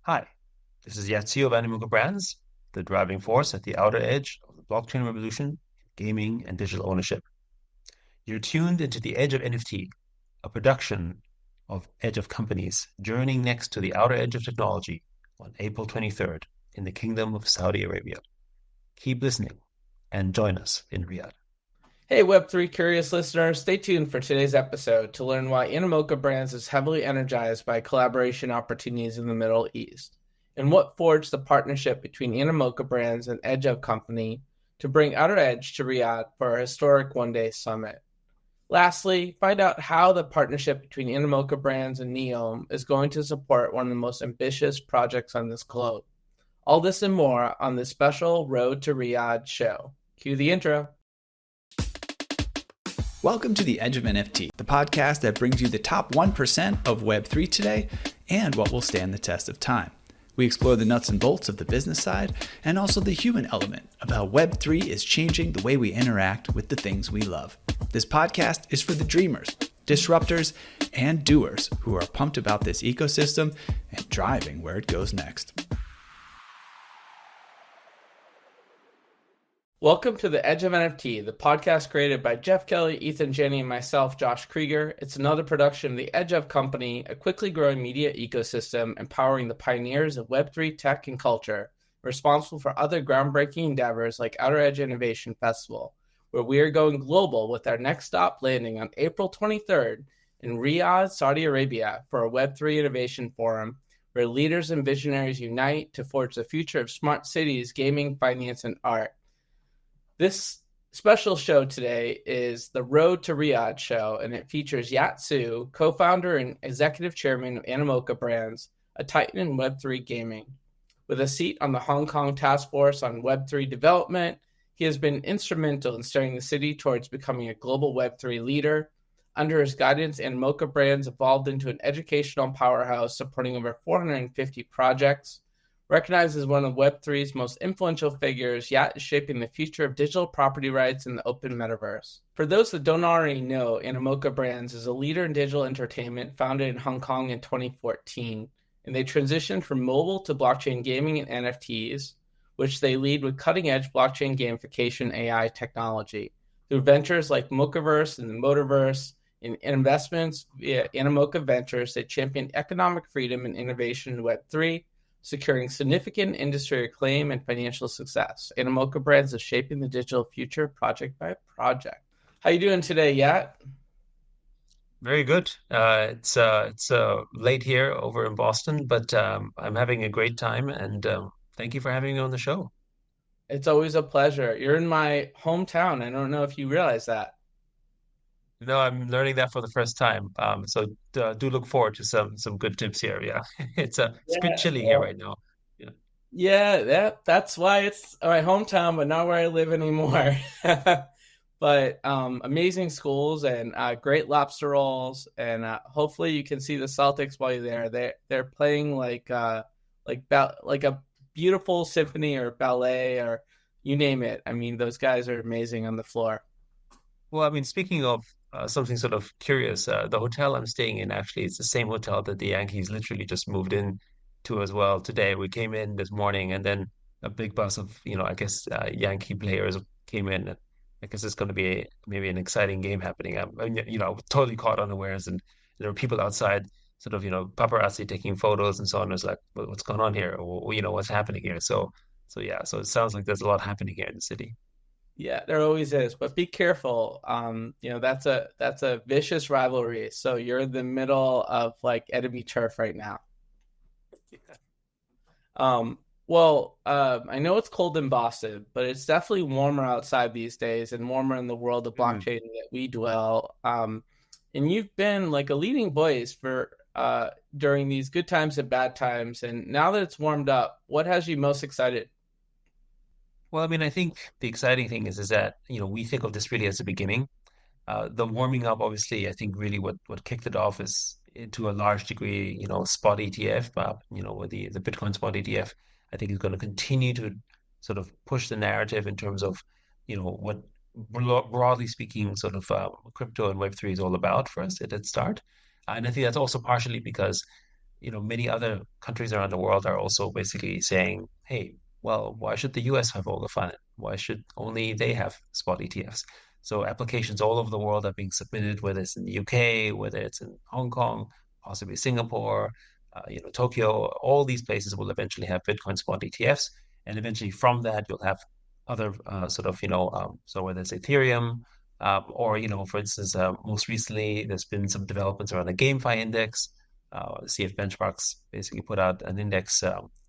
Hi, this is Yatsi of Animoca Brands, the driving force at the outer edge of the blockchain revolution, gaming, and digital ownership. You're tuned into the Edge of NFT, a production of Edge of Companies journeying next to the outer edge of technology on April 23rd in the Kingdom of Saudi Arabia. Keep listening and join us in Riyadh. Hey, Web3 curious listeners, stay tuned for today's episode to learn why Animoca Brands is heavily energized by collaboration opportunities in the Middle East, and what forged the partnership between Animoca Brands and Edge of Company to bring Outer Edge to Riyadh for our historic one-day summit. Lastly, find out how the partnership between Animoca Brands and Neom is going to support one of the most ambitious projects on this globe. All this and more on this special Road to Riyadh show. Cue the intro. Welcome to the Edge of NFT, the podcast that brings you the top 1% of Web3 today and what will stand the test of time. We explore the nuts and bolts of the business side and also the human element of how Web3 is changing the way we interact with the things we love. This podcast is for the dreamers, disruptors, and doers who are pumped about this ecosystem and driving where it goes next. Welcome to the Edge of NFT, the podcast created by Jeff Kelly, Ethan Janney, and myself, Josh Krieger. It's another production of the Edge of Company, a quickly growing media ecosystem empowering the pioneers of Web3 tech and culture, responsible for other groundbreaking endeavors like Outer Edge Innovation Festival, where we are going global with our next stop landing on April 23rd in Riyadh, Saudi Arabia for a Web3 Innovation Forum, where leaders and visionaries unite to forge the future of smart cities, gaming, finance, and art. This special show today is the Road to Riyadh show, and it features Yat Siu, co-founder and executive chairman of Animoca Brands, a titan in Web3 gaming. With a seat on the Hong Kong task force on Web3 development, he has been instrumental in steering the city towards becoming a global Web3 leader. Under his guidance, Animoca Brands evolved into an educational powerhouse supporting over 450 projects. Recognized as one of Web3's most influential figures, Yat is shaping the future of digital property rights in the open metaverse. For those that don't already know, Animoca Brands is a leader in digital entertainment founded in Hong Kong in 2014, and they transitioned from mobile to blockchain gaming and NFTs, which they lead with cutting-edge blockchain gamification AI technology. Through ventures like Mochaverse and the Motorverse, and investments via Animoca Ventures, they champion economic freedom and innovation in Web3, securing significant industry acclaim and financial success. Animoca Brands is shaping the digital future project by project. How you doing today, Yat? Very good. It's late here over in Boston, but I'm having a great time, and thank you for having me on the show. It's always a pleasure. You're in my hometown. I don't know if you realize that. No, I'm learning that for the first time. So do look forward to some good tips here. Yeah, it's a bit Yeah, chilly here well, right now. Yeah. that's why it's my hometown, but not where I live anymore. But amazing schools and great lobster rolls, and hopefully you can see the Celtics while you're there. They're playing like a beautiful symphony or ballet or you name it. I mean, those guys are amazing on the floor. Well, I mean, speaking of something sort of curious, the hotel I'm staying in actually is the same hotel that the Yankees literally just moved in to as well today. We came in this morning, and then a big bus of, I guess Yankee players came in. I guess it's going to be maybe an exciting game happening. Totally caught unawares, and there were people outside, sort of, paparazzi taking photos and so on. It's like, what's going on here? Or, what's happening here? So yeah, so it sounds like there's a lot happening here in the city. Yeah, there always is, but be careful. That's a vicious rivalry. So you're in the middle of like enemy turf right now. I know it's cold in Boston, but it's definitely warmer outside these days and warmer in the world of Mhm. blockchain that we dwell. And you've been like a leading voice for during these good times and bad times. And now that it's warmed up, what has you most excited? Well, I mean, I think the exciting thing is that, we think of this really as the beginning. The warming up, obviously, I think really what kicked it off is to a large degree, spot ETF, with the Bitcoin spot ETF, I think is going to continue to sort of push the narrative in terms of, what broadly speaking, sort of crypto and Web3 is all about for us at its start. And I think that's also partially because many other countries around the world are also basically saying, hey, well, why should the US have all the fun? Why should only they have spot ETFs? So applications all over the world are being submitted, whether it's in the UK, whether it's in Hong Kong, possibly Singapore, Tokyo. All these places will eventually have Bitcoin spot ETFs, and eventually from that you'll have other so whether it's Ethereum, or for instance, most recently there's been some developments around the GameFi index. CF Benchmarks basically put out an index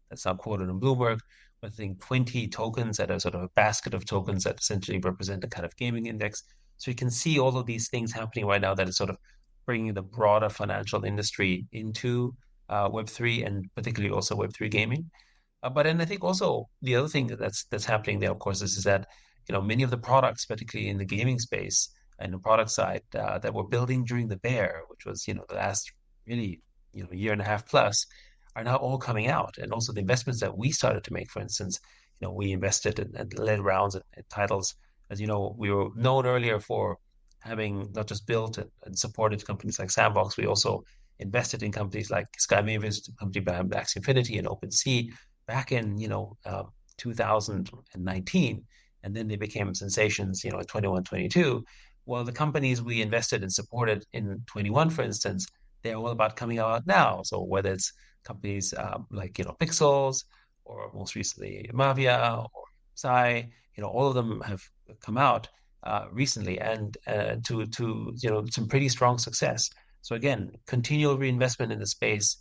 that's now quoted in Bloomberg, I think 20 tokens that are sort of a basket of tokens that essentially represent a kind of gaming index. So you can see all of these things happening right now that is sort of bringing the broader financial industry into Web3, and particularly also Web3 gaming. But then I think also the other thing that's happening there, of course, is that many of the products, particularly in the gaming space and the product side, that we're building during the bear, which was the last really year and a half plus, are now all coming out. And also the investments that we started to make, for instance, we invested and led rounds in titles. As you know, we were known earlier for having not just built and supported companies like Sandbox, we also invested in companies like Sky Mavis, a company behind Axie Infinity, and OpenSea back in 2019, and then they became sensations in 21, 22. Well, the companies we invested and supported in 21, for instance, they're all about coming out now. So whether it's companies like Pixels, or most recently Mavia or Psy, all of them have come out recently, and to some pretty strong success. So again, continual reinvestment in the space,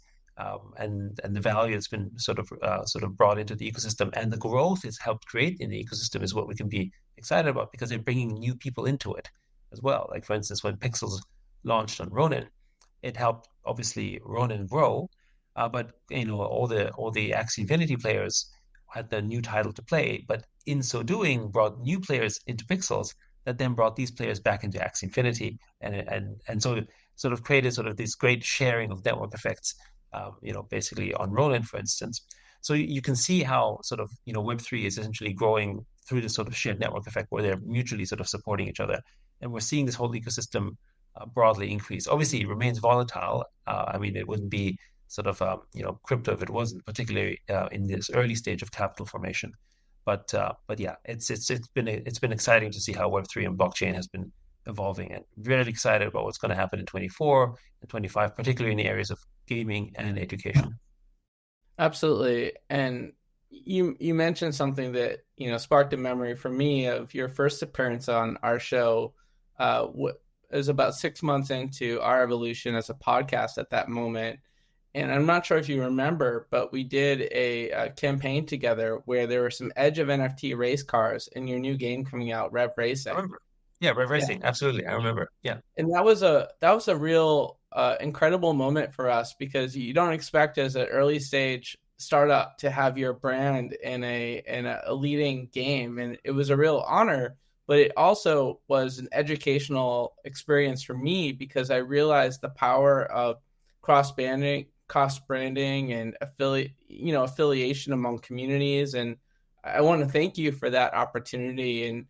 and the value that's been sort of brought into the ecosystem, and the growth it's helped create in the ecosystem is what we can be excited about, because they're bringing new people into it as well. Like for instance, when Pixels launched on Ronin, it helped obviously Ronin grow, but all the Axie Infinity players had the new title to play, but in so doing brought new players into Pixels that then brought these players back into Axie Infinity, and so sort of created sort of this great sharing of network effects, basically on Ronin, for instance. So you can see how sort of Web3 is essentially growing through this sort of shared network effect where they're mutually sort of supporting each other, and we're seeing this whole ecosystem broadly increase. Obviously, it remains volatile. I mean, it wouldn't be sort of crypto if it wasn't, particularly in this early stage of capital formation. But yeah, it's been exciting to see how Web3 and blockchain has been evolving, and really excited about what's going to happen in 24 and 25, particularly in the areas of gaming and education. Absolutely. And you mentioned something that sparked a memory for me of your first appearance on our show. It was about 6 months into our evolution as a podcast at that moment. And I'm not sure if you remember, but we did a campaign together where there were some Edge of NFT race cars in your new game coming out, Rev Racing. I remember. Yeah, Rev Racing. Yeah. Absolutely. I remember. Yeah. And that was a real incredible moment for us, because you don't expect as an early stage startup to have your brand in a leading game. And it was a real honor, but it also was an educational experience for me, because I realized the power of cross branding and affiliation among communities. And I want to thank you for that opportunity. And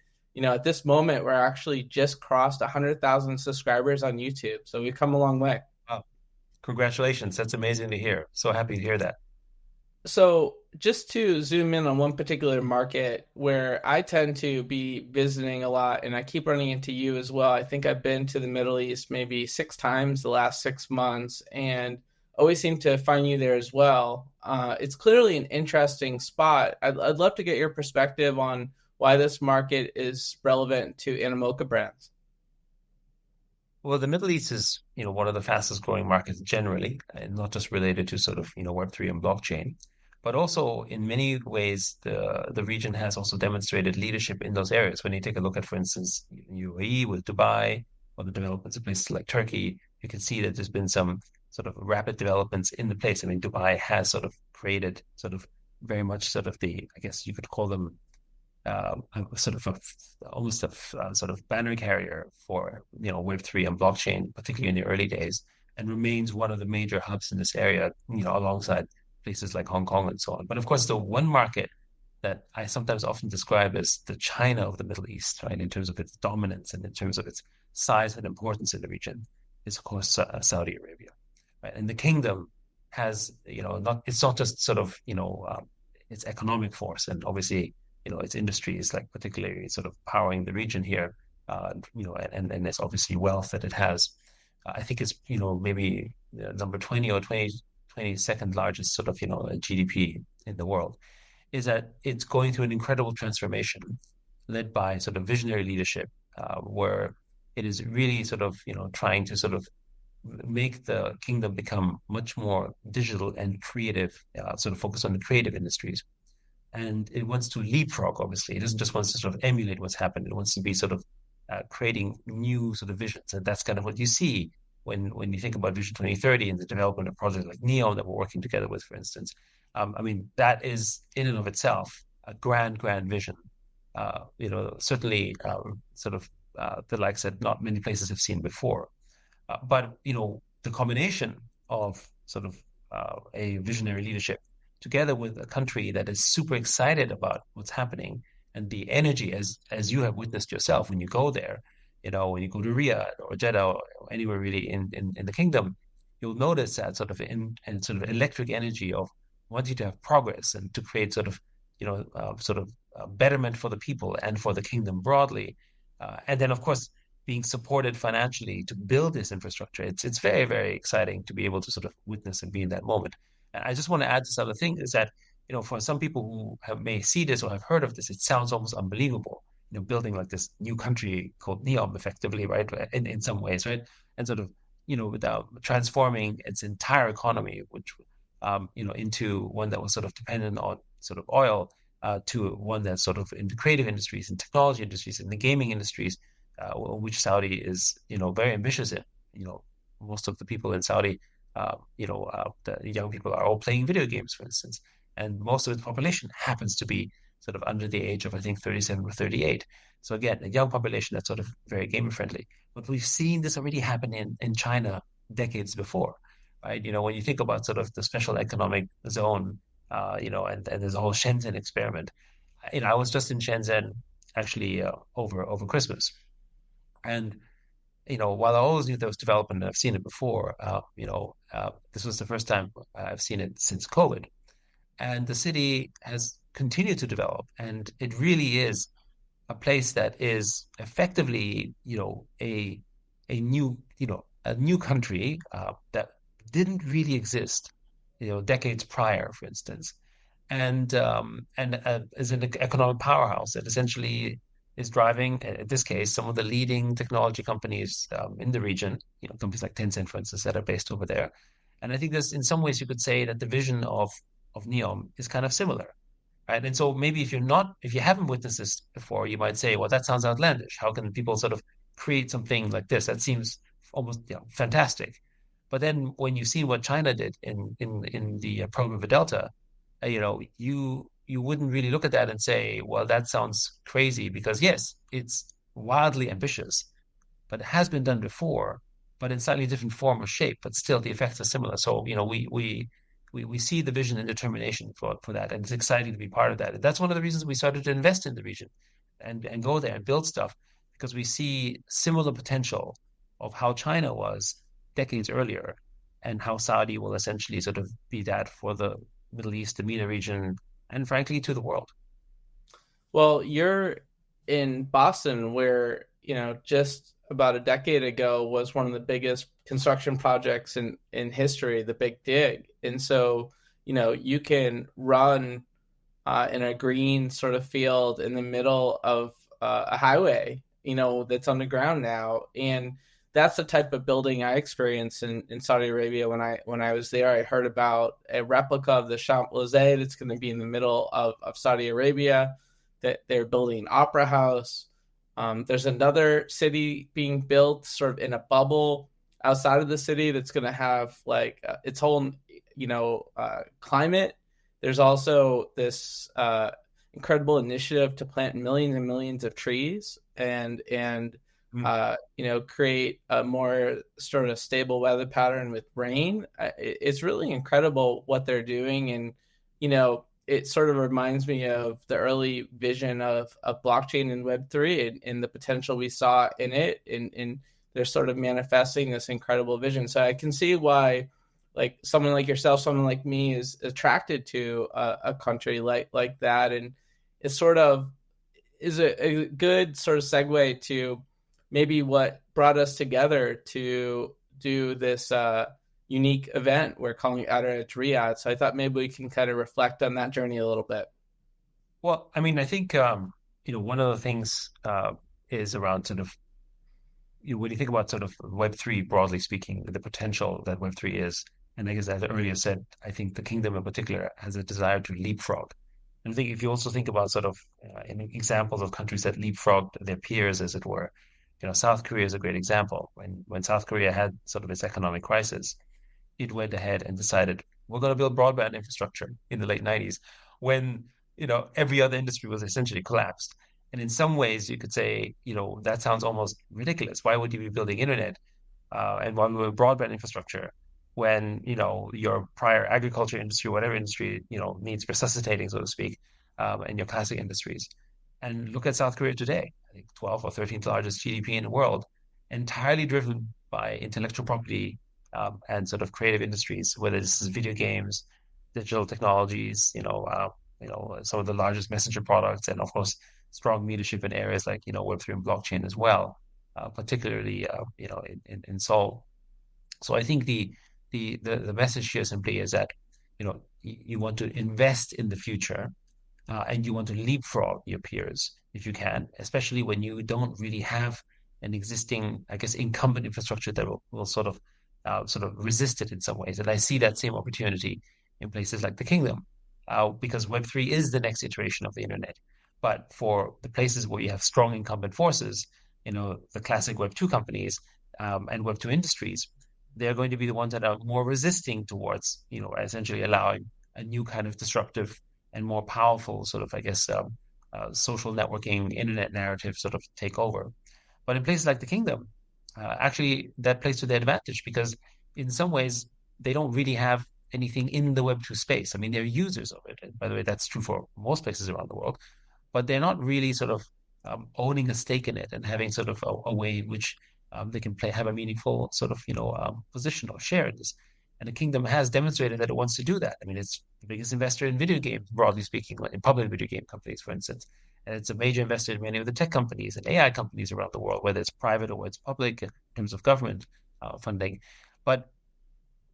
at this moment, we're actually just crossed 100,000 subscribers on YouTube, so we've come a long way. Wow. Congratulations. That's amazing to hear. So happy to hear that. So just to zoom in on one particular market where I tend to be visiting a lot, and I keep running into you as well. I think I've been to the Middle East maybe 6 times the last 6 months, and always seem to find you there as well. It's clearly an interesting spot. I'd love to get your perspective on why this market is relevant to Animoca Brands. Well, the Middle East is, one of the fastest growing markets generally, and not just related to sort of, Web3 and blockchain, but also in many ways, the region has also demonstrated leadership in those areas. When you take a look at, for instance, UAE with Dubai, or the developments in places like Turkey, you can see that there's been some sort of rapid developments in the place. I mean, Dubai has sort of created sort of very much sort of the, I guess you could call them sort of almost a sort of banner carrier for Web3 and blockchain, particularly in the early days, and remains one of the major hubs in this area, alongside places like Hong Kong and so on. But of course, the one market that I sometimes often describe as the China of the Middle East, right, in terms of its dominance and in terms of its size and importance in the region, is of course Saudi Arabia, right? And the kingdom has, not it's not just sort of, its economic force, and obviously, its industry is like particularly sort of powering the region here, and there's obviously wealth that it has. I think it's, maybe number 20 or 22nd largest sort of, GDP in the world, is that it's going through an incredible transformation led by sort of visionary leadership, where it is really sort of, trying to sort of make the kingdom become much more digital and creative, sort of focus on the creative industries. And it wants to leapfrog, obviously. It doesn't just want to sort of emulate what's happened. It wants to be sort of creating new sort of visions. And that's kind of what you see when you think about Vision 2030 and the development of projects like Neom that we're working together with, for instance. I mean, that is in and of itself a grand, grand vision. Certainly sort of the likes that not many places have seen before. But the combination of sort of a visionary leadership together with a country that is super excited about what's happening, and the energy, as you have witnessed yourself when you go there, when you go to Riyadh or Jeddah or anywhere really in the kingdom, you'll notice that sort of and sort of electric energy of wanting to have progress and to create sort of betterment for the people and for the kingdom broadly, and then of course being supported financially to build this infrastructure. It's very, very exciting to be able to sort of witness and be in that moment. And I just want to add this other thing is that, for some people who may see this or have heard of this, it sounds almost unbelievable, building like this new country called Neom effectively, right? In some ways, right? And sort of, without transforming its entire economy, which, into one that was sort of dependent on sort of oil, to one that's sort of in the creative industries and technology industries and the gaming industries, which Saudi is, very ambitious in. Most of the people in Saudi, the young people are all playing video games, for instance, and most of its population happens to be sort of under the age of, I think, 37 or 38. So again, a young population that's sort of very gamer friendly. But we've seen this already happen in China decades before, right? When you think about sort of the special economic zone, and there's a whole Shenzhen experiment. I was just in Shenzhen actually over Christmas. And, while I always knew there was development and I've seen it before, this was the first time I've seen it since COVID. And the city has continued to develop. And it really is a place that is effectively, a new country that didn't really exist, decades prior, for instance, and is an economic powerhouse that essentially is driving, in this case, some of the leading technology companies in the region, companies like Tencent, for instance, that are based over there. And I think there's, in some ways, you could say that the vision of Neom is kind of similar, right? And so maybe if you haven't witnessed this before, you might say, well, that sounds outlandish. How can people sort of create something like this? That seems almost fantastic. But then when you see what China did in the Pearl River Delta, you wouldn't really look at that and say, well, that sounds crazy, because yes, it's wildly ambitious, but it has been done before, but in slightly different form or shape, but still the effects are similar. So, we see the vision and determination for that, and it's exciting to be part of that. And that's one of the reasons we started to invest in the region and go there and build stuff, because we see similar potential of how China was decades earlier, and how Saudi will essentially sort of be that for the Middle East, the MENA region, and frankly, to the world. Well, you're in Boston, where, just about a decade ago was one of the biggest construction projects in history, the Big Dig. And so, you can run in a green sort of field in the middle of a highway, that's underground now. And that's the type of building I experienced in Saudi Arabia when I was there. I heard about a replica of the Champs-Élysées that's going to be in the middle of Saudi Arabia, that they're building an opera house. There's another city being built sort of in a bubble outside of the city that's going to have like its whole, climate. There's also this incredible initiative to plant millions and millions of trees and create a more sort of stable weather pattern with rain. It's really incredible what they're doing. And, it sort of reminds me of the early vision of blockchain and Web3 and the potential we saw in it. And they're sort of manifesting this incredible vision. So I can see why, like someone like yourself, someone like me is attracted to a country like that. And it sort of is a good sort of segue to maybe what brought us together to do this unique event we're calling Edge Riyadh. So I thought maybe we can kind of reflect on that journey a little bit. Well, I mean, I think one of the things is around sort of when you think about sort of Web3 broadly speaking, the potential that Web3 is, and I guess as I earlier said, I think the kingdom in particular has a desire to leapfrog. And I think if you also think about sort of examples of countries that leapfrogged their peers, as it were, South Korea is a great example. When South Korea had sort of its economic crisis, it went ahead and decided we're going to build broadband infrastructure in the late 90s when, every other industry was essentially collapsed. And in some ways, you could say, that sounds almost ridiculous. Why would you be building internet and why would broadband infrastructure when, your prior agriculture industry, whatever industry, needs resuscitating, so to speak, and your classic industries. And look at South Korea today, I think 12th or 13th largest GDP in the world, entirely driven by intellectual property and sort of creative industries, whether this is video games, digital technologies, some of the largest messenger products, and of course, strong leadership in areas like Web3 and blockchain as well, particularly in Seoul. So I think the message here simply is that you want to invest in the future and you want to leapfrog your peers if you can, especially when you don't really have an existing, I guess, incumbent infrastructure that will sort of resist it in some ways. And I see that same opportunity in places like the kingdom, because Web3 is the next iteration of the internet. But for the places where you have strong incumbent forces, the classic Web2 companies and Web2 industries, they're going to be the ones that are more resisting towards, essentially allowing a new kind of disruptive and more powerful sort of, I guess, social networking, internet narrative sort of take over. But in places like the kingdom, actually that plays to their advantage because in some ways they don't really have anything in the Web2 space. I mean, they're users of it. And by the way, that's true for most places around the world, but they're not really sort of owning a stake in it and having sort of a way in which they can have a meaningful sort of, position or share in this. And the kingdom has demonstrated that it wants to do that. I mean, it's the biggest investor in video games, broadly speaking, in public video game companies, for instance. And it's a major investor in many of the tech companies and AI companies around the world, whether it's private or it's public in terms of government funding. But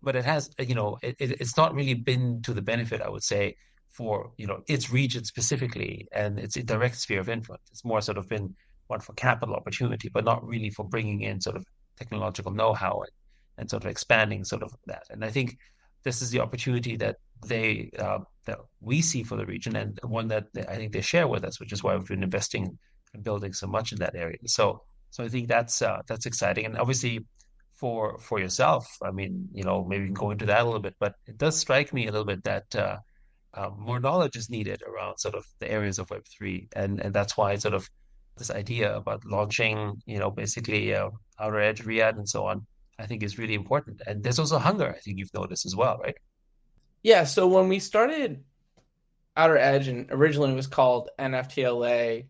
it has, it's not really been to the benefit, I would say, for, its region specifically and its direct sphere of influence. It's more sort of been one for capital opportunity, but not really for bringing in sort of technological know-how and sort of expanding sort of that. And I think this is the opportunity that that we see for the region and one that I think they share with us, which is why we've been investing and building so much in that area. So I think that's exciting. And obviously for yourself, I mean, maybe we can go into that a little bit, but it does strike me a little bit that more knowledge is needed around sort of the areas of Web3. And that's why sort of this idea about launching, basically Outer Edge, Riyadh, and so on, I think is really important. And there's also hunger, I think you've noticed as well, right? Yeah, so when we started Outer Edge, and originally it was called NFTLA,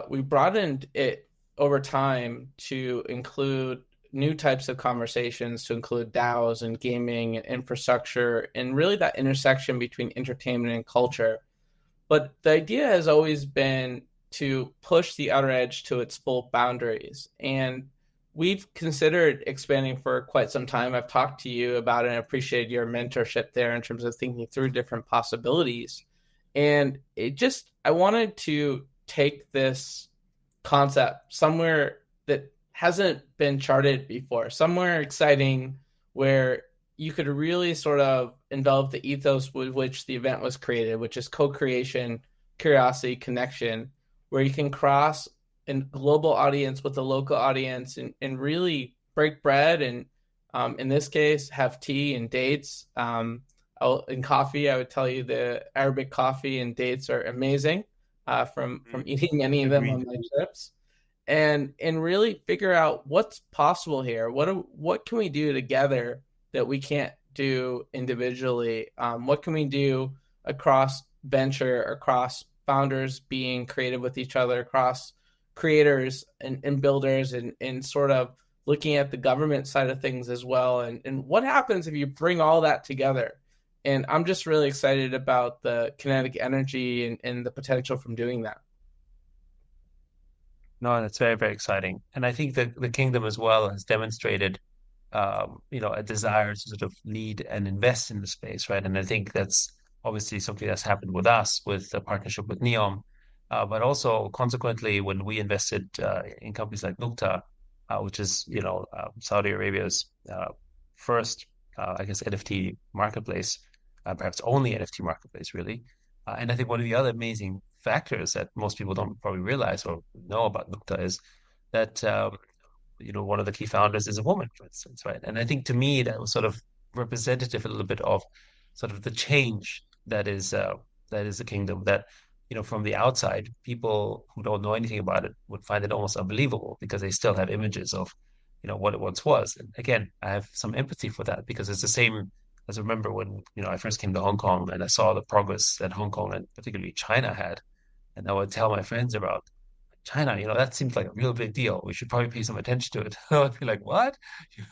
we broadened it over time to include new types of conversations, to include DAOs and gaming and infrastructure, and really that intersection between entertainment and culture. But the idea has always been to push the Outer Edge to its full boundaries. And we've considered expanding for quite some time. I've talked to you about it and appreciated your mentorship there in terms of thinking through different possibilities. And I wanted to take this concept somewhere that hasn't been charted before, somewhere exciting where you could really sort of envelop the ethos with which the event was created, which is co-creation, curiosity, connection, where you can cross a global audience with a local audience and really break bread and, in this case, have tea and dates. And coffee, I would tell you the Arabic coffee and dates are amazing from eating many of them on my trips. And really figure out what's possible here. What can we do together that we can't do individually? What can we do across venture, across founders being creative with each other, across creators and builders and sort of looking at the government side of things as well. And what happens if you bring all that together? And I'm just really excited about the kinetic energy and the potential from doing that. No, that's very, very exciting. And I think that the kingdom as well has demonstrated, a desire to sort of lead and invest in the space, right? And I think that's obviously something that's happened with us with the partnership with Neom, but also consequently when we invested in companies like Nukta, which is, Saudi Arabia's first, I guess, NFT marketplace, perhaps only NFT marketplace, really. And I think one of the other amazing factors that most people don't probably realize or know about Nukta is that one of the key founders is a woman, for instance, right? And I think to me that was sort of representative a little bit of sort of the change that is the kingdom. That from the outside, people who don't know anything about it would find it almost unbelievable because they still have images of what it once was. And again, I have some empathy for that because it's the same as I remember when I first came to Hong Kong and I saw the progress that Hong Kong and particularly China had, and I would tell my friends about China, that seems like a real big deal. We should probably pay some attention to it. I'd be like, what?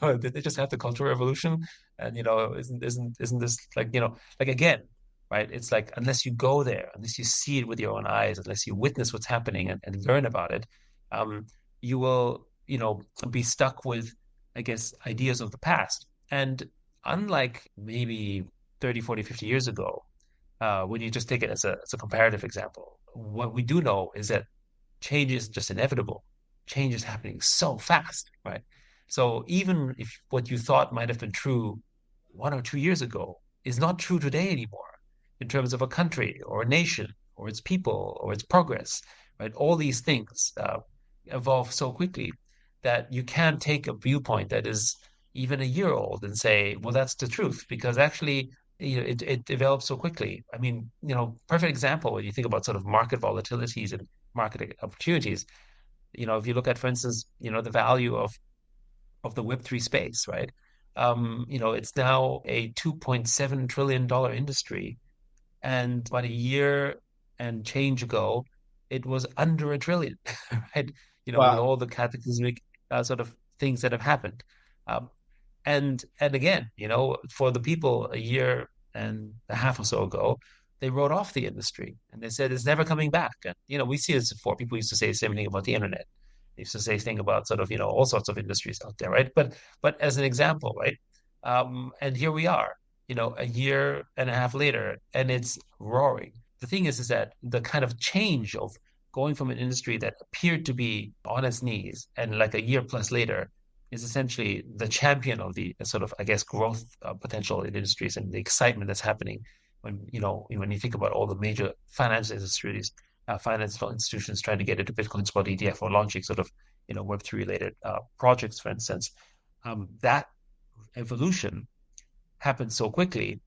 Did they just have the Cultural Revolution? And isn't this like, like again, right? It's like unless you go there, unless you see it with your own eyes, unless you witness what's happening and learn about it, you will, be stuck with, I guess, ideas of the past. And unlike maybe 30, 40, 50 years ago, when you just take it as a comparative example, what we do know is that change isn't just inevitable. Change is happening so fast, right? So even if what you thought might have been true 1 or 2 years ago is not true today anymore in terms of a country or a nation or its people or its progress, right? All these things evolve so quickly that you can't take a viewpoint that is even a year old and say, well, that's the truth, because actually it develops so quickly. I mean, perfect example when you think about sort of market volatilities and market opportunities. If you look at, for instance, the value of the Web3 space, right? It's now a $2.7 trillion industry. And about a year and change ago, it was under a trillion, right? With Wow. all the cataclysmic sort of things that have happened. Um, and again, for the people a year and a half or so ago, they wrote off the industry and they said it's never coming back. And we see this before. People used to say the same thing about the internet. They used to say thing about sort of all sorts of industries out there, right? But as an example, right? And here we are, a year and a half later, and it's roaring. The thing is that the kind of change of going from an industry that appeared to be on its knees and like a year plus later is essentially the champion of the sort of, I guess, growth potential in industries and the excitement that's happening when you think about all the major financial industries, financial institutions trying to get into Bitcoin spot ETF or launching sort of, Web3 related projects, for instance, that evolution happened so quickly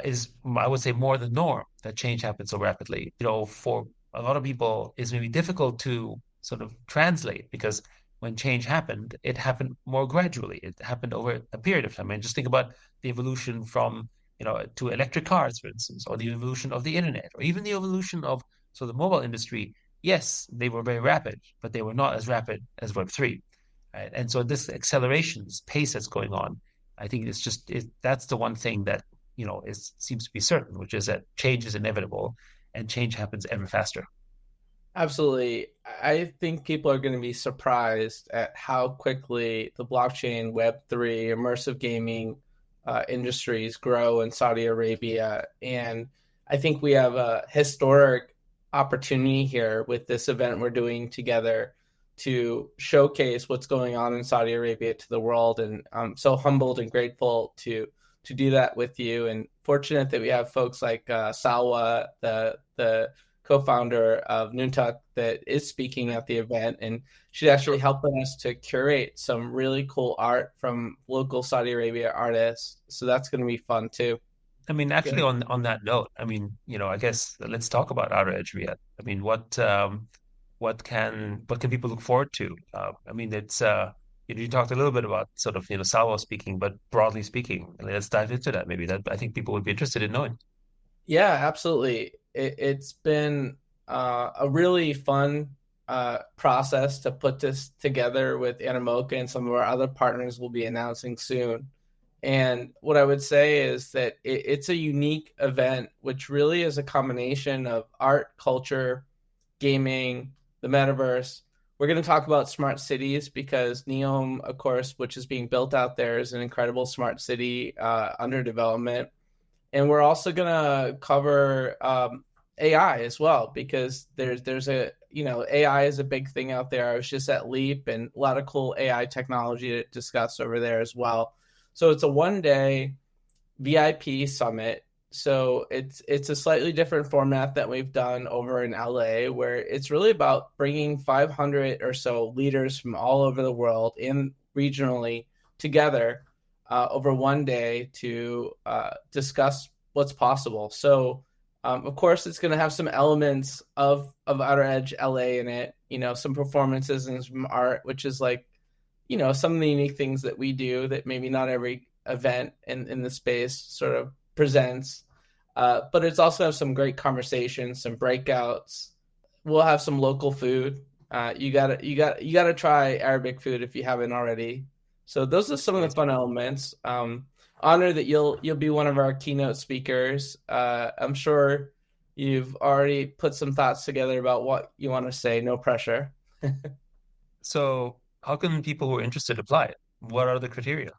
is, I would say, more the norm that change happens so rapidly. For a lot of people, it's maybe difficult to sort of translate because when change happened, it happened more gradually. It happened over a period of time. And just think about the evolution from, to electric cars, for instance, or the evolution of the internet, or even the evolution of the mobile industry. Yes, they were very rapid, but they were not as rapid as Web3. Right? And so this acceleration, this pace that's going on, I think that's the one thing that, seems to be certain, which is that change is inevitable and change happens ever faster. Absolutely. I think people are going to be surprised at how quickly the blockchain, Web3, immersive gaming industries grow in Saudi Arabia. And I think we have a historic opportunity here with this event we're doing together to showcase what's going on in Saudi Arabia to the world. And I'm so humbled and grateful to do that with you, and fortunate that we have folks like Salwa, the co-founder of Noontuck, that is speaking at the event, and she's actually helping us to curate some really cool art from local Saudi Arabia artists. So that's going to be fun too. I mean, actually, on that note, I mean, I guess let's talk about Outer Edge Riyadh. I mean, what can people look forward to? I mean, it's you talked a little bit about sort of Salwa speaking, but broadly speaking, let's dive into that. Maybe that I think people would be interested in knowing. Yeah, absolutely. It's been a really fun process to put this together with Animoca and some of our other partners we'll be announcing soon. And what I would say is that it's a unique event, which really is a combination of art, culture, gaming, the metaverse. We're going to talk about smart cities because Neom, of course, which is being built out there, is an incredible smart city under development. And we're also going to cover AI as well, because there's a, AI is a big thing out there. I was just at Leap, and a lot of cool AI technology to discuss over there as well. So it's a 1-day VIP summit. So it's a slightly different format that we've done over in LA, where it's really about bringing 500 or so leaders from all over the world and regionally together over 1 day to discuss what's possible. So of course, it's going to have some elements of Outer Edge LA in it, some performances and some art, which is like, some of the unique things that we do that maybe not every event in the space sort of presents. But it's also have some great conversations, some breakouts. We'll have some local food. You gotta try Arabic food if you haven't already. So those are some of the fun elements. Honored that you'll be one of our keynote speakers. I'm sure you've already put some thoughts together about what you want to say. No pressure. So how can people who are interested apply? What are the criteria?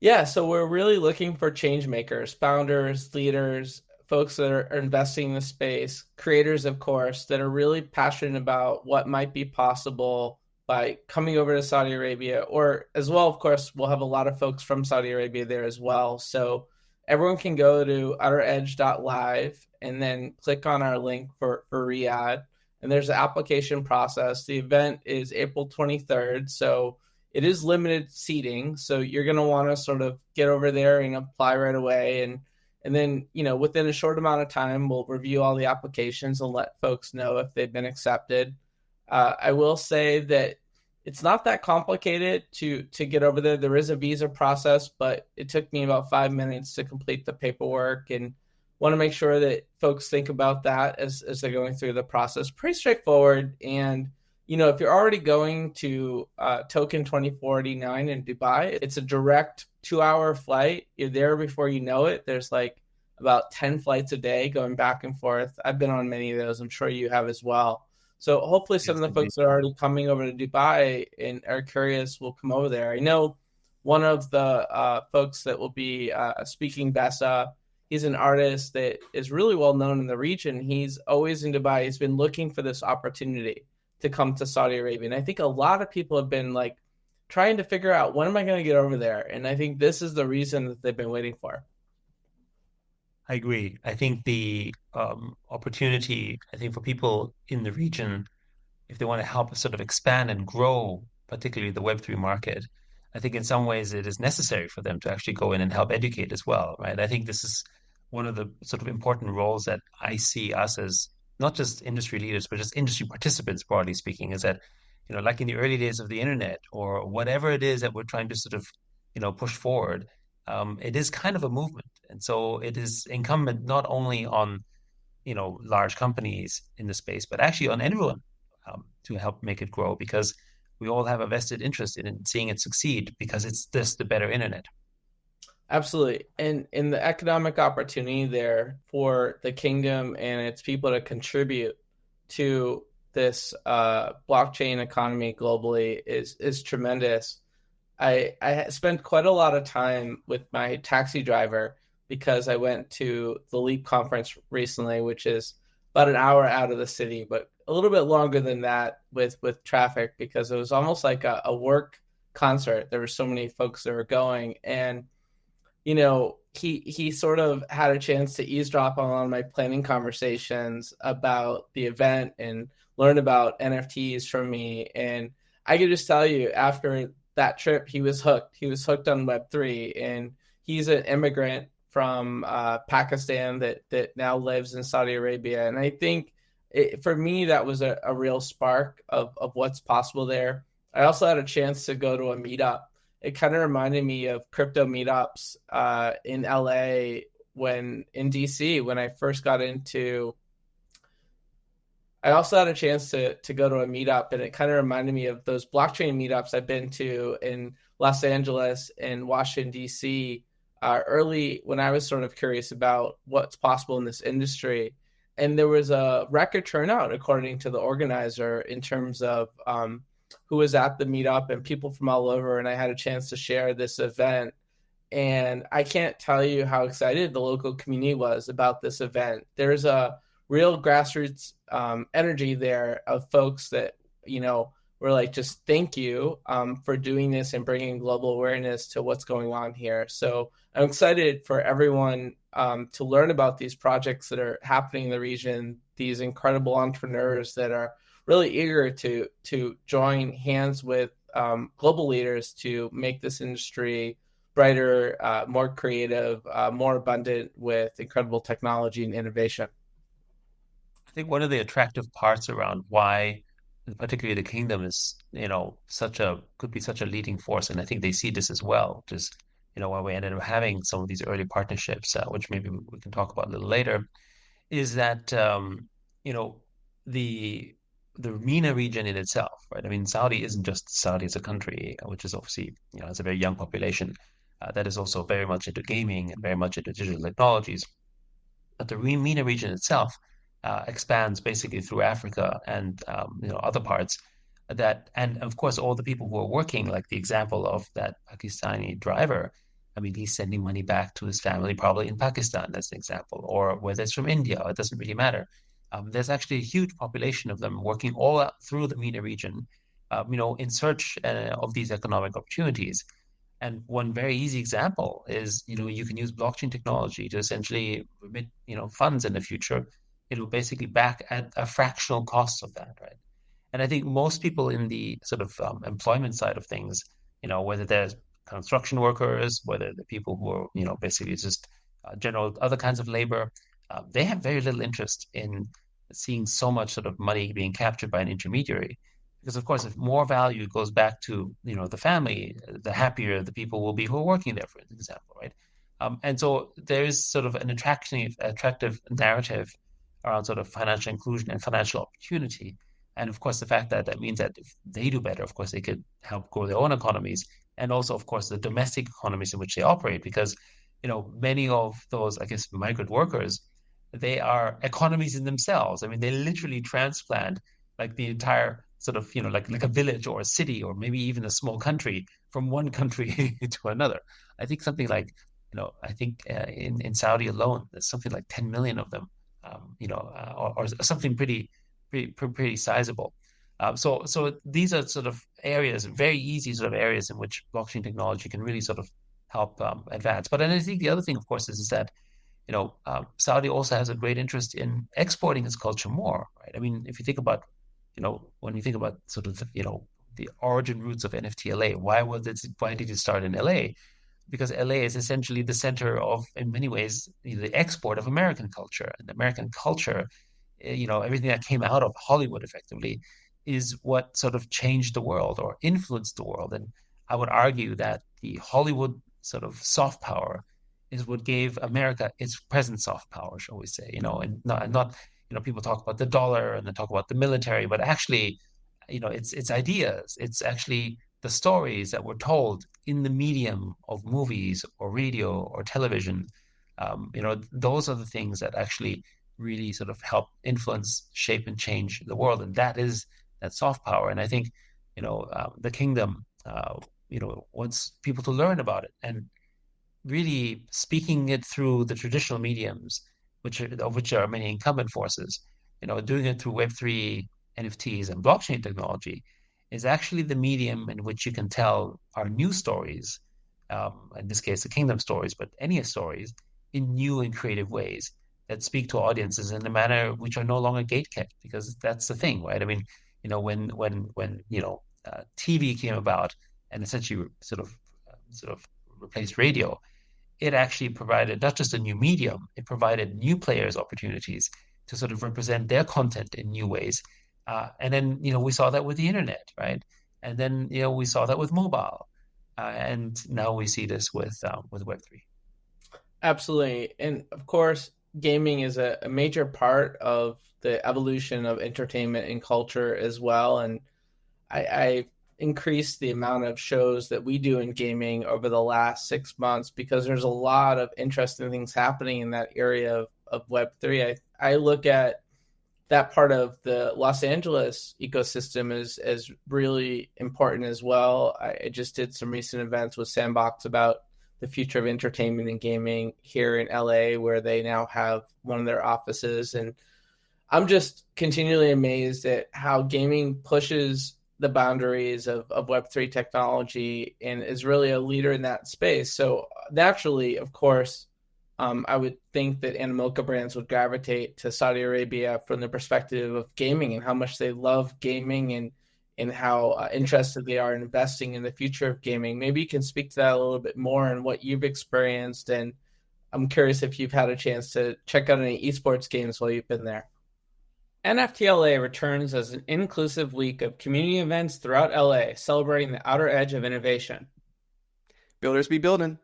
Yeah, so we're really looking for change makers, founders, leaders, folks that are investing in the space, creators, of course, that are really passionate about what might be possible by coming over to Saudi Arabia, or as well, of course, we'll have a lot of folks from Saudi Arabia there as well. So everyone can go to outeredge.live and then click on our link for Riyadh. And there's an application process. The event is April 23rd. So it is limited seating. So you're going to want to sort of get over there and apply right away. And then, within a short amount of time, we'll review all the applications and let folks know if they've been accepted. I will say that it's not that complicated to get over there. There is a visa process, but it took me about 5 minutes to complete the paperwork, and want to make sure that folks think about that as they're going through the process. Pretty straightforward. And, if you're already going to Token 2049 in Dubai, it's a direct 2-hour flight. You're there before you know it. There's like about 10 flights a day going back and forth. I've been on many of those. I'm sure you have as well. So hopefully some of the folks that are already coming over to Dubai and are curious will come over there. I know one of the folks that will be speaking, Bessa, he's an artist that is really well known in the region. He's always in Dubai. He's been looking for this opportunity to come to Saudi Arabia. And I think a lot of people have been like trying to figure out, when am I going to get over there? And I think this is the reason that they've been waiting for. I agree. I think the opportunity, for people in the region, if they want to help sort of expand and grow, particularly the Web3 market, I think in some ways it is necessary for them to actually go in and help educate as well, right? I think this is one of the sort of important roles that I see us as not just industry leaders, but just industry participants, broadly speaking, is that, like in the early days of the internet or whatever it is that we're trying to sort of, push forward, it is kind of a movement. And so it is incumbent not only on, large companies in the space, but actually on everyone to help make it grow, because we all have a vested interest in seeing it succeed, because it's just the better internet. Absolutely. And in the economic opportunity there for the kingdom and its people to contribute to this blockchain economy globally is tremendous. I spent quite a lot of time with my taxi driver because I went to the Leap conference recently, which is about an hour out of the city, but a little bit longer than that with traffic, because it was almost like a work concert. There were so many folks that were going, and he sort of had a chance to eavesdrop on my planning conversations about the event and learn about NFTs from me. And I could just tell you, after that trip, he was hooked. He was hooked on Web3, and he's an immigrant from Pakistan that now lives in Saudi Arabia. And I think for me, that was a real spark of what's possible there. I also had a chance to go to a meetup. It kind of reminded me of crypto meetups in LA in DC, when I first got into I also had a chance to go to a meetup, and it kind of reminded me of those blockchain meetups I've been to in Los Angeles and Washington, D.C. Early when I was sort of curious about what's possible in this industry. And there was a record turnout, according to the organizer, in terms of who was at the meetup and people from all over. And I had a chance to share this event. And I can't tell you how excited the local community was about this event. There's a real grassroots energy there of folks that, were like, just thank you for doing this and bringing global awareness to what's going on here. So I'm excited for everyone to learn about these projects that are happening in the region, these incredible entrepreneurs that are really eager to join hands with global leaders to make this industry brighter, more creative, more abundant with incredible technology and innovation. I think one of the attractive parts around why, particularly the kingdom, is could be such a leading force, and I think they see this as well. Just why we ended up having some of these early partnerships, which maybe we can talk about a little later, is that you know the the MENA region in itself, right? I mean, Saudi isn't just Saudi as a country, which is obviously has a very young population that is also very much into gaming and very much into digital technologies. But the MENA region itself expands basically through Africa and other parts that, and of course, all the people who are working, like the example of that Pakistani driver. I mean, he's sending money back to his family, probably in Pakistan, that's an example, or whether it's from India, it doesn't really matter. There's actually a huge population of them working all out through the MENA region, in search of these economic opportunities. And one very easy example is, you can use blockchain technology to essentially remit, funds in the future. It'll basically back at a fractional cost of that, right? And I think most people in the sort of employment side of things, whether there's construction workers, whether the people who are, basically just general other kinds of labor, they have very little interest in seeing so much sort of money being captured by an intermediary. Because of course, if more value goes back to, the family, the happier the people will be who are working there, for example, right? And so there is sort of an attractive narrative around sort of financial inclusion and financial opportunity. And of course, the fact that that means that if they do better, of course, they could help grow their own economies and also, of course, the domestic economies in which they operate. Because, many of those, I guess, migrant workers, they are economies in themselves. I mean, they literally transplant like the entire sort of, like a village or a city or maybe even a small country from one country to another. I think something like, in Saudi alone, there's something like 10 million of them, or something pretty sizable. So these are sort of areas, very easy sort of areas in which blockchain technology can really sort of help advance. But then I think the other thing, of course, is that Saudi also has a great interest in exporting its culture more, right? I mean, if you think about, when you think about sort of, the origin roots of NFT LA, why did it start in LA? Because LA is essentially the center of, in many ways, the export of American culture. And American culture, everything that came out of Hollywood effectively is what sort of changed the world or influenced the world. And I would argue that the Hollywood sort of soft power is what gave America its present soft power, shall we say, and not people talk about the dollar and they talk about the military, but actually, it's ideas. It's actually the stories that were told in the medium of movies or radio or television. Those are the things that actually really sort of help influence, shape, and change the world. And that is that soft power. And I think, the kingdom, wants people to learn about it and really speaking it through the traditional mediums, of which are many incumbent forces, doing it through Web3, NFTs, and blockchain technology is actually the medium in which you can tell our new stories, in this case, the kingdom stories, but any stories in new and creative ways that speak to audiences in a manner which are no longer gatekept, because that's the thing, right? I mean, when TV came about and essentially sort of replaced radio, it actually provided not just a new medium, it provided new players opportunities to sort of represent their content in new ways. And then, we saw that with the internet, right? And then, we saw that with mobile. And now we see this with Web3. Absolutely. And of course, gaming is a major part of the evolution of entertainment and culture as well. And I increased the amount of shows that we do in gaming over the last 6 months because there's a lot of interesting things happening in that area of Web3. I look at that part of the Los Angeles ecosystem as really important as well. I just did some recent events with Sandbox about the future of entertainment and gaming here in LA, where they now have one of their offices. And I'm just continually amazed at how gaming pushes the boundaries of Web3 technology and is really a leader in that space. So naturally, of course, I would think that Animoca Brands would gravitate to Saudi Arabia from the perspective of gaming and how much they love gaming and how interested they are in investing in the future of gaming. Maybe you can speak to that a little bit more and what you've experienced. And I'm curious if you've had a chance to check out any esports games while you've been there. NFTLA returns as an inclusive week of community events throughout LA, celebrating the outer edge of innovation. Builders be building.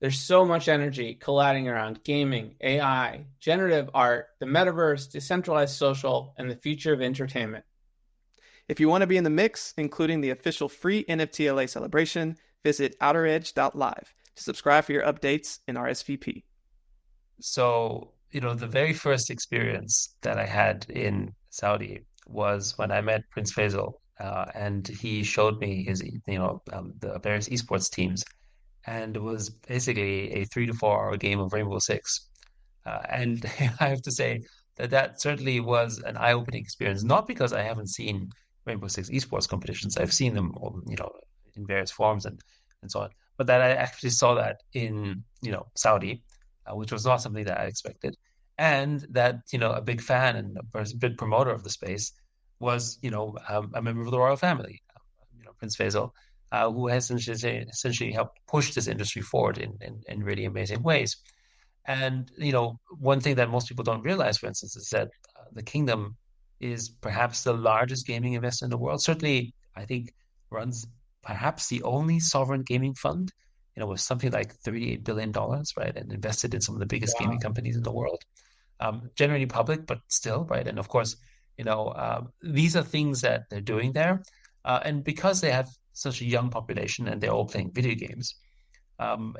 There's so much energy colliding around gaming, AI, generative art, the metaverse, decentralized social, and the future of entertainment. If you want to be in the mix, including the official free NFTLA celebration, visit outeredge.live to subscribe for your updates and RSVP. So, the very first experience that I had in Saudi was when I met Prince Faisal, and he showed me his, the various esports teams. And it was basically a 3 to 4 hour game of Rainbow Six. And I have to say that certainly was an eye-opening experience, not because I haven't seen Rainbow Six esports competitions. I've seen them, in various forms and so on, but that I actually saw that in, Saudi, which was not something that I expected. And that, a big fan and a big promoter of the space was, a member of the royal family, Prince Faisal, who has essentially helped push this industry forward in really amazing ways. And, one thing that most people don't realize, for instance, is that the kingdom is perhaps the largest gaming investor in the world. Certainly, I think runs perhaps the only sovereign gaming fund, with something like $38 billion, right? And invested in some of the biggest gaming companies in the world. Generally public, but still, right? And of course, these are things that they're doing there. And because they have such a young population and they're all playing video games,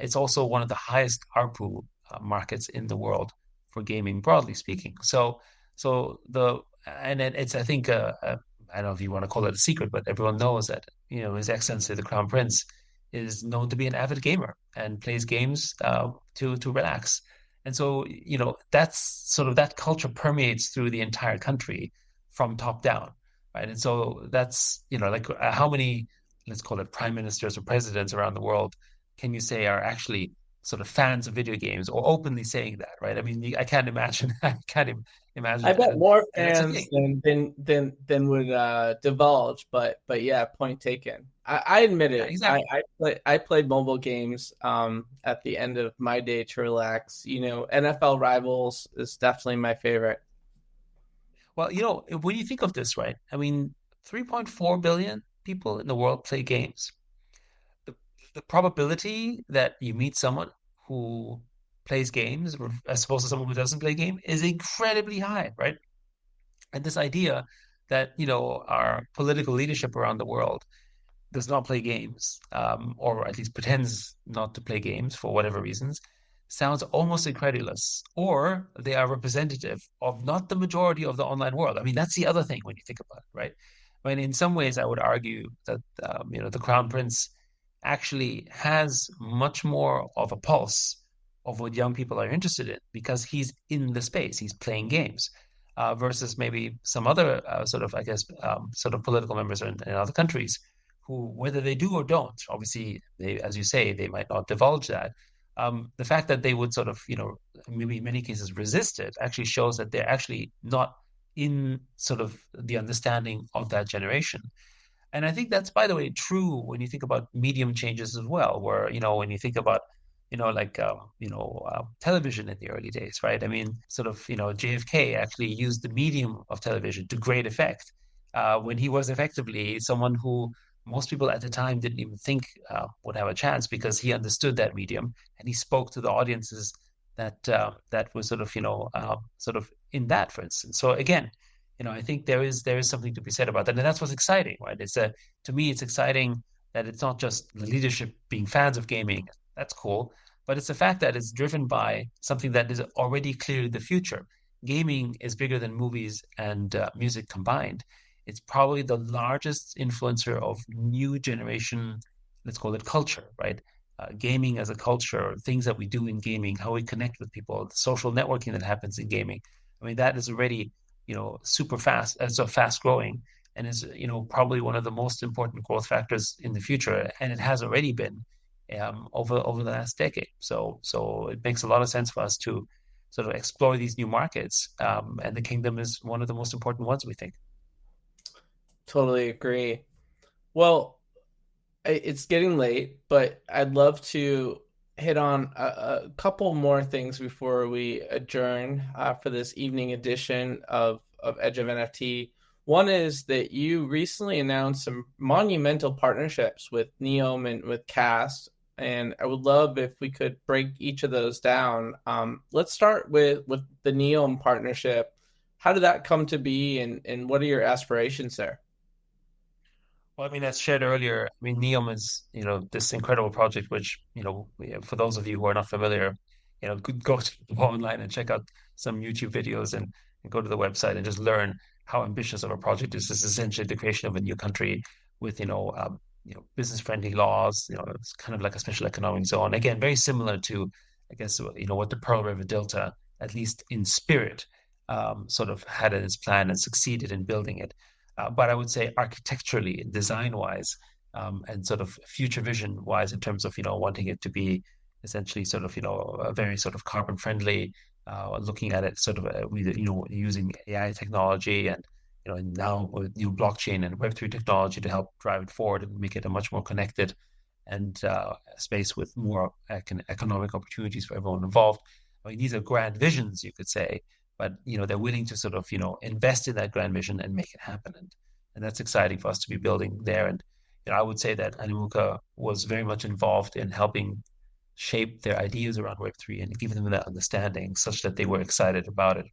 it's also one of the highest ARPU markets in the world for gaming, broadly speaking. It's, I think, I don't know if you want to call it a secret, but everyone knows that, His Excellency, the Crown Prince, is known to be an avid gamer and plays games to relax. And so, that's sort of that culture permeates through the entire country from top down, right? And so that's, how many, let's call it prime ministers or presidents around the world, can you say are actually sort of fans of video games or openly saying that, right? I mean, I can't imagine. I can't imagine. I bet more and fans than would divulge, but yeah, point taken. I admit it. Yeah, exactly. I played mobile games at the end of my day to relax. NFL Rivals is definitely my favorite. Well, when you think of this, right? I mean, 3.4 billion people in the world play games. The probability that you meet someone who plays games as opposed to someone who doesn't play game is incredibly high, right? And this idea that, our political leadership around the world does not play games, or at least pretends not to play games for whatever reasons, sounds almost incredulous, or they are representative of not the majority of the online world. I mean, that's the other thing when you think about it, right? I mean, in some ways, I would argue that, the Crown Prince actually has much more of a pulse of what young people are interested in because he's in the space, he's playing games, versus maybe some other sort of, I guess, sort of political members in other countries who, whether they do or don't, obviously, as you say, they might not divulge that. The fact that they would sort of, maybe in many cases resist it actually shows that they're actually not in sort of the understanding of that generation. And I think that's, by the way, true when you think about medium changes as well, where, when you think about, television in the early days, right? I mean, sort of, JFK actually used the medium of television to great effect when he was effectively someone who most people at the time didn't even think would have a chance because he understood that medium and he spoke to the audiences that was sort of sort of in that, for instance. So again, I think there is something to be said about that, and that's what's exciting, right? To me, it's exciting that it's not just the leadership being fans of gaming. That's cool, but it's the fact that it's driven by something that is already clearly the future. Gaming is bigger than movies and music combined. It's probably the largest influencer of new generation, let's call it culture, right? Gaming as a culture, things that we do in gaming, how we connect with people, the social networking that happens in gaming. I mean, that is already, super fast, so fast growing, and is, probably one of the most important growth factors in the future. And it has already been over the last decade. So it makes a lot of sense for us to sort of explore these new markets. And the kingdom is one of the most important ones, we think. Totally agree. Well, it's getting late, but I'd love to hit on a couple more things before we adjourn for this evening edition of Edge of NFT. One is that you recently announced some monumental partnerships with Neom and with Kaust, and I would love if we could break each of those down. Let's start with the Neom partnership. How did that come to be, and what are your aspirations there? Well, I mean, as shared earlier, I mean, Neom is, this incredible project, which, for those of you who are not familiar, could go online and check out some YouTube videos and go to the website and just learn how ambitious of a project this is. Essentially the creation of a new country with, business-friendly laws. It's kind of like a special economic zone. Again, very similar to, I guess, what the Pearl River Delta, at least in spirit, sort of had in its plan and succeeded in building it. But I would say architecturally, design-wise, and sort of future vision-wise, in terms of wanting it to be essentially sort of a very sort of carbon-friendly, looking at it sort of with using AI technology and now with new blockchain and Web3 technology to help drive it forward and make it a much more connected and space with more economic opportunities for everyone involved. I mean, these are grand visions, you could say, but they're willing to sort of invest in that grand vision and make it happen, and that's exciting for us to be building there. And I would say that Animoca was very much involved in helping shape their ideas around Web3 and give them that understanding such that they were excited about it.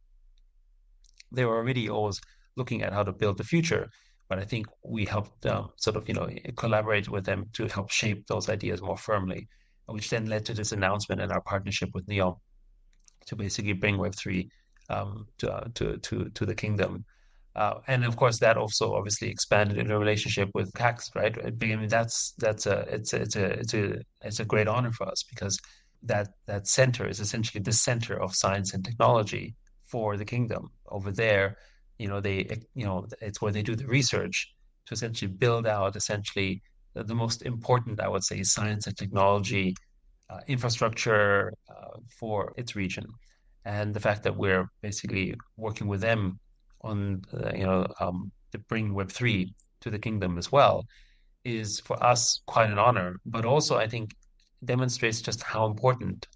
They were already always looking at how to build the future, but I think we helped sort of collaborate with them to help shape those ideas more firmly, which then led to this announcement and our partnership with Neom to basically bring Web3 to the kingdom. And of course, that also obviously expanded in a relationship with Kaust, right? I mean, it's a great honor for us because that center is essentially the center of science and technology for the kingdom. Over there, it's where they do the research to essentially build out essentially the most important, I would say, science and technology infrastructure for its region. And the fact that we're basically working with them on, to bring Web3 to the kingdom as well is for us quite an honor, but also I think demonstrates just how important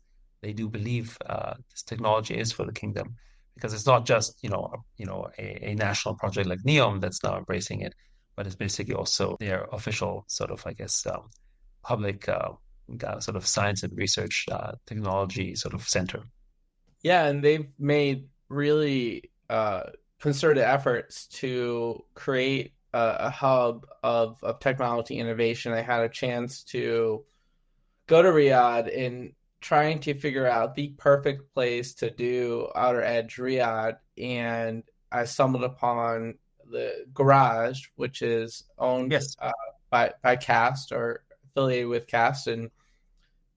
they do believe this technology is for the kingdom, because it's not just a national project like Neom that's now embracing it, but it's basically also their official sort of, I guess, public sort of science and research technology sort of center. Yeah, and they've made really concerted efforts to create a hub of technology innovation. I had a chance to go to Riyadh and trying to figure out the perfect place to do Outer Edge Riyadh, and I stumbled upon the Garage, which is owned by Kaust or affiliated with Kaust, and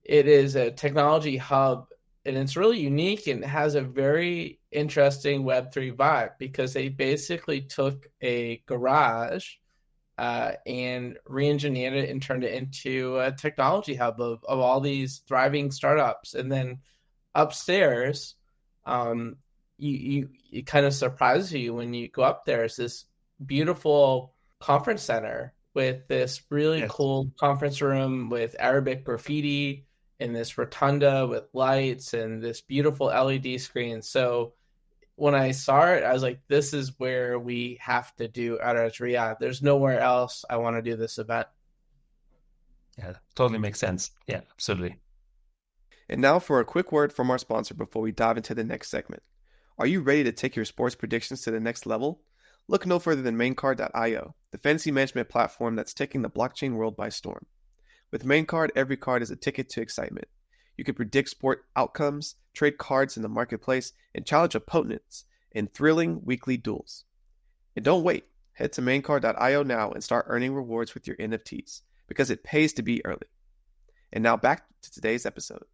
it is a technology hub, and it's really unique and has a very interesting Web3 vibe because they basically took a garage and re-engineered it and turned it into a technology hub of all these thriving startups. And then upstairs, it kind of surprises you when you go up there. It's this beautiful conference center with this really cool conference room with Arabic graffiti in this rotunda with lights and this beautiful LED screen. So when I saw it, I was like, this is where we have to do Outer Edge Riyadh. There's nowhere else I want to do this event. Yeah, totally makes sense. Yeah, absolutely. And now for a quick word from our sponsor before we dive into the next segment. Are you ready to take your sports predictions to the next level? Look no further than maincard.io, the fantasy management platform that's taking the blockchain world by storm. With MainCard, every card is a ticket to excitement. You can predict sport outcomes, trade cards in the marketplace, and challenge opponents in thrilling weekly duels. And don't wait. Head to maincard.io now and start earning rewards with your NFTs, because it pays to be early. And now back to today's episode.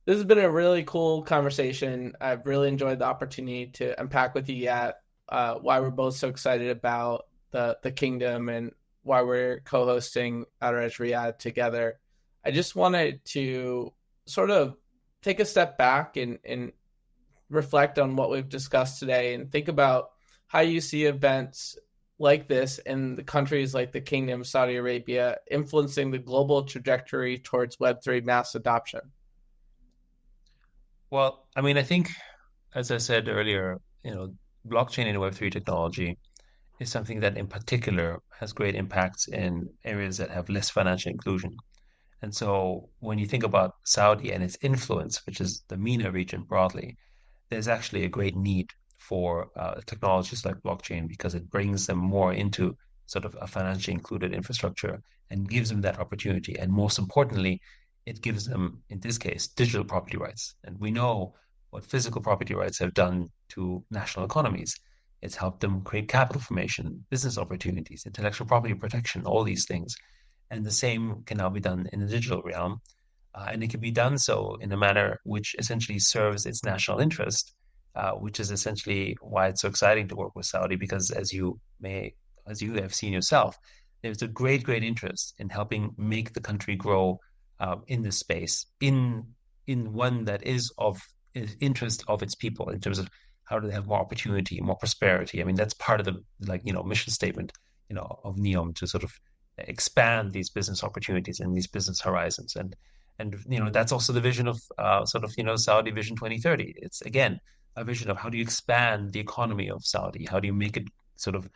This has been a really cool conversation. I've really enjoyed the opportunity to unpack with you yet why we're both so excited about the kingdom and why we're co-hosting Outer Edge Riyadh together. I just wanted to sort of take a step back and reflect on what we've discussed today and think about how you see events like this in the countries like the Kingdom of Saudi Arabia influencing the global trajectory towards Web3 mass adoption. Well, I mean, I think, as I said earlier, blockchain and Web3 technology is something that in particular has great impacts in areas that have less financial inclusion. And so when you think about Saudi and its influence, which is the MENA region broadly, there's actually a great need for technologies like blockchain because it brings them more into sort of a financially included infrastructure and gives them that opportunity. And most importantly, it gives them, in this case, digital property rights. And we know what physical property rights have done to national economies. It's helped them create capital formation, business opportunities, intellectual property protection, all these things. And the same can now be done in the digital realm. And it can be done so in a manner which essentially serves its national interest, which is essentially why it's so exciting to work with Saudi, because as you have seen yourself, there's a great interest in helping make the country grow in this space, in one that is of interest of its people in terms of how do they have more opportunity, more prosperity. I mean, that's part of the mission statement, of Neom to sort of expand these business opportunities and these business horizons. And that's also the vision of Saudi Vision 2030. It's again a vision of how do you expand the economy of Saudi? How do you make it sort of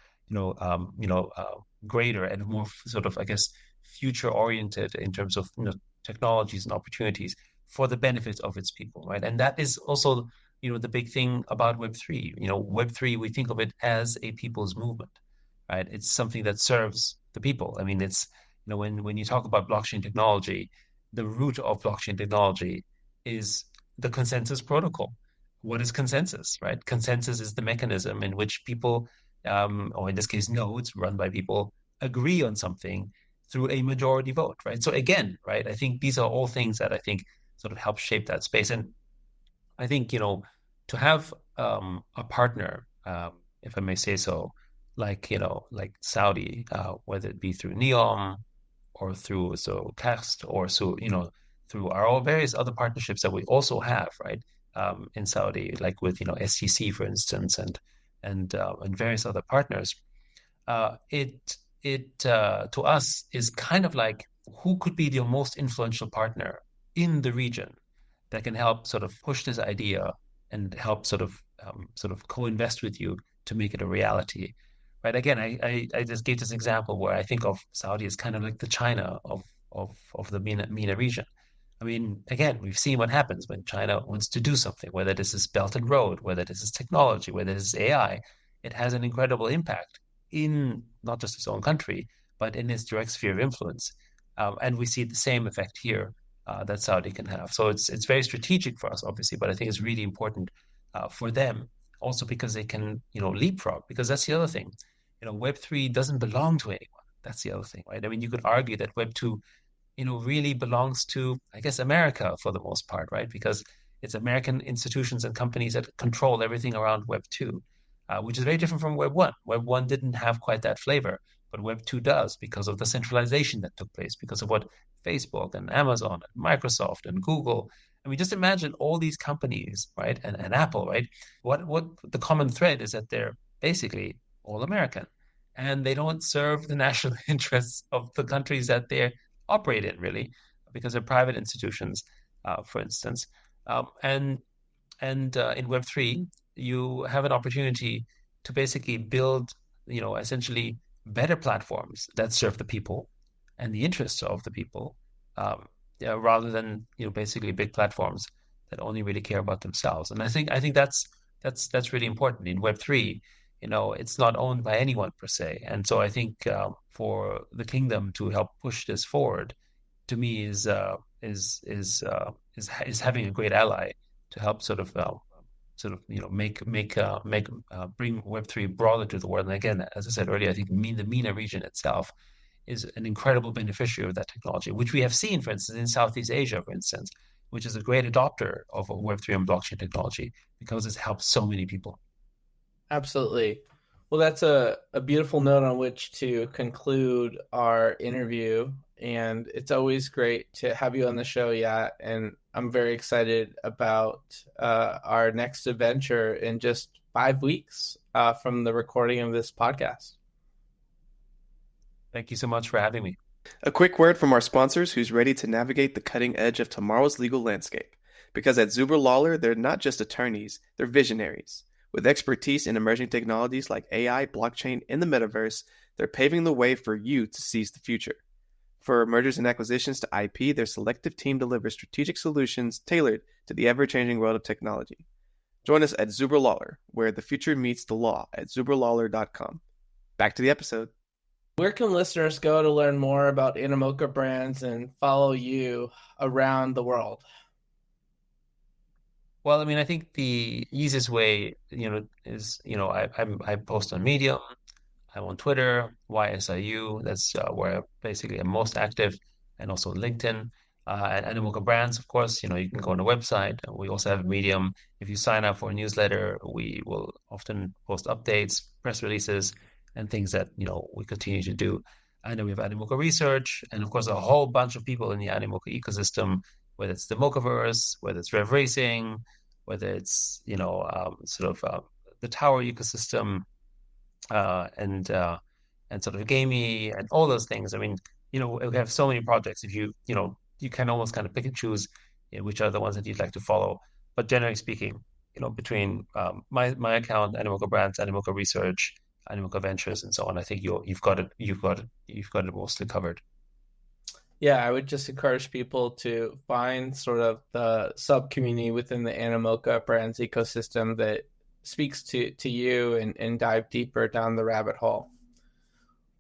greater and more sort of, I guess, future oriented in terms of technologies and opportunities for the benefit of its people, right? And that is also the big thing about Web3. Web3, we think of it as a people's movement, right? It's something that serves the people. I mean, it's when you talk about blockchain technology, the root of blockchain technology is the consensus protocol. What is consensus, right? Consensus is the mechanism in which people, or in this case, nodes run by people, agree on something through a majority vote, right? So again, right, I think these are all things that I think sort of help shape that space. And I think, to have a partner, if I may say so, like Saudi, whether it be through Neom or through Kaust or through our various other partnerships that we also have, right, in Saudi, like with STC, for instance, and various other partners. It to us is kind of like who could be the most influential partner in the region that can help sort of push this idea and help sort of co-invest with you to make it a reality, right? Again, I just gave this example where I think of Saudi as kind of like the China of the MENA region. I mean, again, we've seen what happens when China wants to do something, whether this is Belt and Road, whether this is technology, whether this is AI. It has an incredible impact in not just its own country, but in its direct sphere of influence. And we see the same effect here that Saudi can have. So it's very strategic for us, obviously, but I think it's really important for them also because they can, leapfrog, because that's the other thing. Web3 doesn't belong to anyone. That's the other thing, right? I mean, you could argue that Web2, really belongs to, I guess, America for the most part, right? Because it's American institutions and companies that control everything around Web2, which is very different from Web1. Web1 didn't have quite that flavor, but Web2 does because of the centralization that took place, because of what Facebook and Amazon and Microsoft and Google. I mean, just imagine all these companies, right? And Apple, right? What the common thread is that they're basically all American and they don't serve the national interests of the countries that they operate in, really, because they're private institutions, for instance. And in Web3, you have an opportunity to basically build, essentially better platforms that serve the people and the interests of the people, rather than basically big platforms that only really care about themselves. And I think that's really important in Web3. It's not owned by anyone per se, and so I think for the kingdom to help push this forward, to me is having a great ally to help bring Web3 broader to the world. And again, as I said earlier, I think the MENA region itself is an incredible beneficiary of that technology, which we have seen, for instance, in Southeast Asia, for instance, which is a great adopter of Web3 and blockchain technology because it's helped so many people. Absolutely. Well, that's a beautiful note on which to conclude our interview. And it's always great to have you on the show, Yat. And I'm very excited about our next adventure in just 5 weeks from the recording of this podcast. Thank you so much for having me. A quick word from our sponsors who's ready to navigate the cutting edge of tomorrow's legal landscape. Because at Zuber Lawler, they're not just attorneys, they're visionaries. With expertise in emerging technologies like AI, blockchain, and the metaverse, they're paving the way for you to seize the future. For mergers and acquisitions to IP, their selective team delivers strategic solutions tailored to the ever-changing world of technology. Join us at Zuber Lawler, where the future meets the law at zuberlawler.com. Back to the episode. Where can listeners go to learn more about Animoca Brands and follow you around the world? Well, I mean, I think the easiest way, is, I post on Medium, I'm on Twitter, YSIU. That's where I basically am most active, and also LinkedIn. At Animoca Brands, of course, you can go on the website. We also have a Medium. If you sign up for a newsletter, we will often post updates, press releases, and things that we continue to do. And then we have Animoca Research, and of course, a whole bunch of people in the Animoca ecosystem, whether it's the Mocaverse, whether it's Rev Racing, whether it's the Tower ecosystem, and sort of gamey and all those things. I mean, we have so many projects. If you can almost kind of pick and choose which are the ones that you'd like to follow. But generally speaking, between my account, Animoca Brands, Animoca Research, Animoca Ventures, and so on, I think you've got it mostly covered. Yeah, I would just encourage people to find sort of the sub-community within the Animoca Brands ecosystem that speaks to you and dive deeper down the rabbit hole.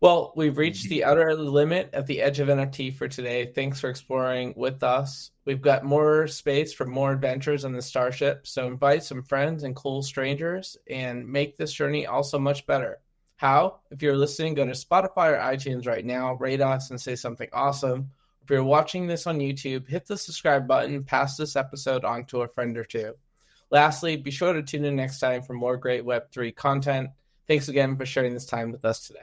Well, we've reached the outer limit at the edge of NFT for today. Thanks for exploring with us. We've got more space for more adventures on the Starship, so invite some friends and cool strangers and make this journey also much better. How? If you're listening, go to Spotify or iTunes right now, rate us and say something awesome. If you're watching this on YouTube, hit the subscribe button, pass this episode on to a friend or two. Lastly, be sure to tune in next time for more great Web3 content. Thanks again for sharing this time with us today.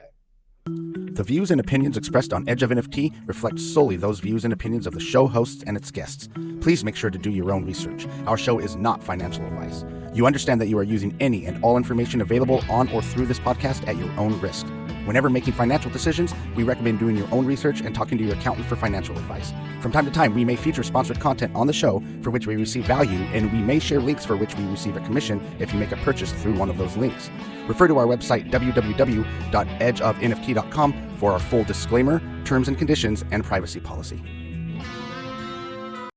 The views and opinions expressed on Edge of NFT reflect solely those views and opinions of the show hosts and its guests. Please make sure to do your own research. Our show is not financial advice. You understand that you are using any and all information available on or through this podcast at your own risk. Whenever making financial decisions, we recommend doing your own research and talking to your accountant for financial advice. From time to time, we may feature sponsored content on the show for which we receive value, and we may share links for which we receive a commission if you make a purchase through one of those links. Refer to our website, www.edgeofnft.com, for our full disclaimer, terms and conditions, and privacy policy.